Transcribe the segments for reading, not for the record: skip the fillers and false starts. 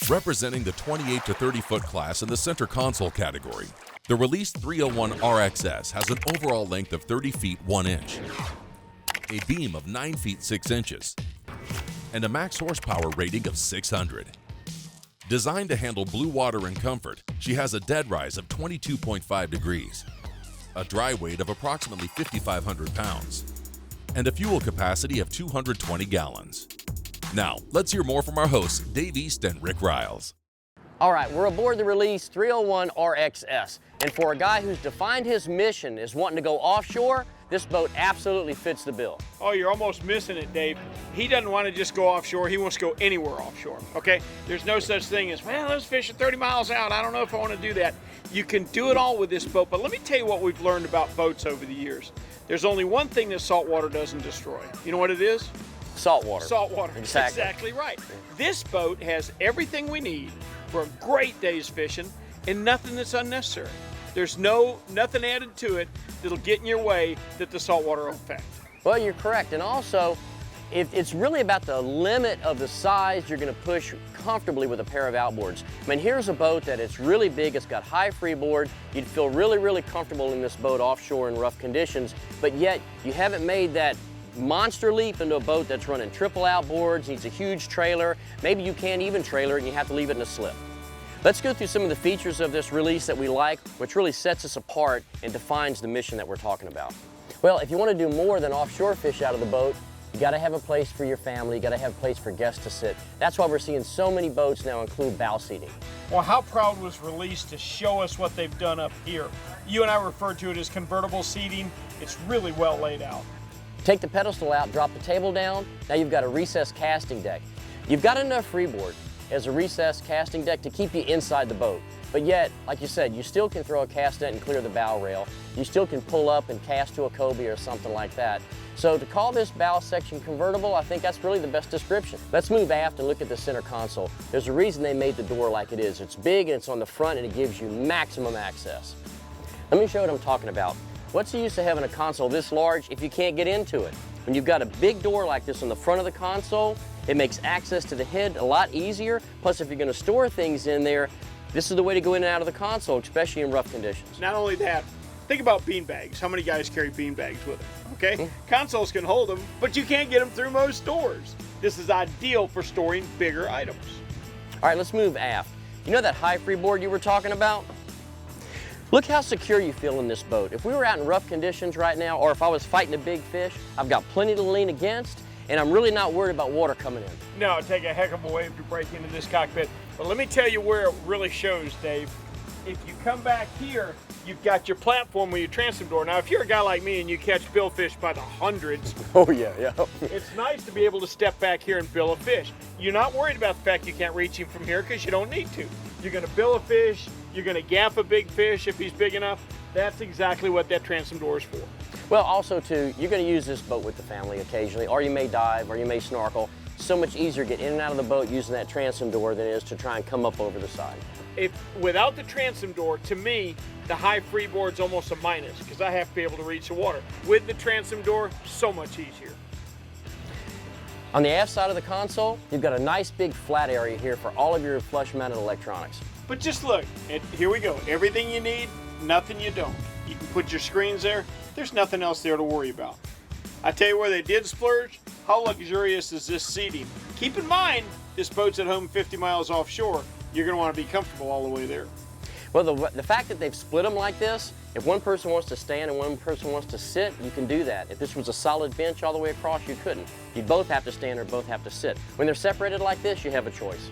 Representing the 28 to 30 foot class in the center console category, the Release 301 RXS has an overall length of 30 feet 1 inch, a beam of 9 feet 6 inches, and a max horsepower rating of 600. Designed to handle blue water and comfort, she has a dead rise of 22.5 degrees, a dry weight of approximately 5,500 pounds, and a fuel capacity of 220 gallons. Now, let's hear more from our hosts, Dave East and Rick Riles. All right, we're aboard the Release 301 RXS, and for a guy who's defined his mission as wanting to go offshore, this boat absolutely fits the bill. Oh, you're almost missing it, Dave. He doesn't want to just go offshore, he wants to go anywhere offshore, okay? There's no such thing as, well, let's fish at 30 miles out, I don't know if I want to do that. You can do it all with this boat, but let me tell you what we've learned about boats over the years. There's only one thing that salt water doesn't destroy. You know what it is? Salt water. Salt water. Exactly. Exactly right. This boat has everything we need for a great day's fishing and nothing that's unnecessary. There's nothing added to it that'll get in your way that the salt water will affect. Well, you're correct. And also, it's really about the limit of the size you're going to push comfortably with a pair of outboards. I mean, here's a boat that it's really big, it's got high freeboard, you'd feel really, really comfortable in this boat offshore in rough conditions, but yet you haven't made that monster leap into a boat that's running triple outboards, needs a huge trailer. Maybe you can't even trailer it and you have to leave it in a slip. Let's go through some of the features of this Release that we like, which really sets us apart and defines the mission that we're talking about. Well, if you want to do more than offshore fish out of the boat, you got to have a place for your family, you got to have a place for guests to sit. That's why we're seeing so many boats now include bow seating. Well, how proud was Release to show us what they've done up here? You and I referred to it as convertible seating. It's really well laid out. Take the pedestal out, drop the table down, now you've got a recessed casting deck. You've got enough freeboard as a recessed casting deck to keep you inside the boat. But yet, like you said, you still can throw a cast net and clear the bow rail. You still can pull up and cast to a cobia or something like that. So to call this bow section convertible, I think that's really the best description. Let's move aft and look at the center console. There's a reason they made the door like it is. It's big and it's on the front and it gives you maximum access. Let me show you what I'm talking about. What's the use of having a console this large if you can't get into it? When you've got a big door like this on the front of the console, it makes access to the head a lot easier. Plus, if you're going to store things in there, this is the way to go in and out of the console, especially in rough conditions. Not only that, think about bean bags. How many guys carry bean bags with them? Okay, Consoles can hold them, but you can't get them through most doors. This is ideal for storing bigger items. All right, let's move aft. You know that high freeboard you were talking about? Look how secure you feel in this boat. If we were out in rough conditions right now, or if I was fighting a big fish, I've got plenty to lean against, and I'm really not worried about water coming in. No, it'd take a heck of a wave to break into this cockpit. But let me tell you where it really shows, Dave. If you come back here, you've got your platform with your transom door. Now, if you're a guy like me and you catch billfish by the hundreds, oh yeah. It's nice to be able to step back here and bill a fish. You're not worried about the fact you can't reach him from here because you don't need to. You're going to bill a fish, you're going to gaff a big fish if he's big enough. That's exactly what that transom door is for. Well, also too, you're going to use this boat with the family occasionally, or you may dive, or you may snorkel. So much easier to get in and out of the boat using that transom door than it is to try and come up over the side. Without the transom door, to me, the high freeboard's almost a minus because I have to be able to reach the water. With the transom door, so much easier. On the aft side of the console, you've got a nice big flat area here for all of your flush-mounted electronics. But just look, here we go. Everything you need, nothing you don't. You can put your screens there. There's nothing else there to worry about. I tell you where they did splurge. How luxurious is this seating? Keep in mind, this boat's at home 50 miles offshore. You're going to want to be comfortable all the way there. Well, the fact that they've split them like this, if one person wants to stand and one person wants to sit, you can do that. If this was a solid bench all the way across, you couldn't. You'd both have to stand or both have to sit. When they're separated like this, you have a choice.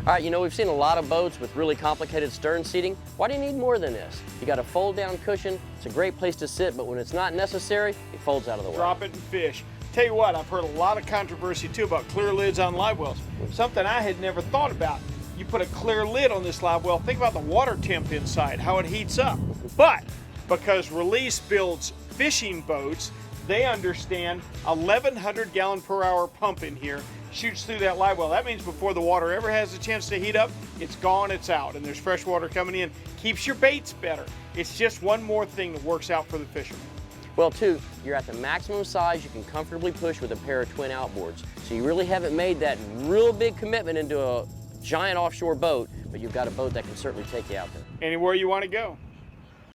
All right, you know, we've seen a lot of boats with really complicated stern seating. Why do you need more than this? You got a fold-down cushion. It's a great place to sit, but when it's not necessary, it folds out of the way. Drop it and fish. Tell you what, I've heard a lot of controversy too about clear lids on live wells. Something I had never thought about. You put a clear lid on this live well, think about the water temp inside, how it heats up. But because Release builds fishing boats, they understand 1,100 gallon per hour pump in here shoots through that live well. That means before the water ever has a chance to heat up, it's gone, it's out, and there's fresh water coming in. Keeps your baits better. It's just one more thing that works out for the fisherman. Well, too, you're at the maximum size you can comfortably push with a pair of twin outboards. So you really haven't made that real big commitment into a giant offshore boat, but you've got a boat that can certainly take you out there. Anywhere you want to go.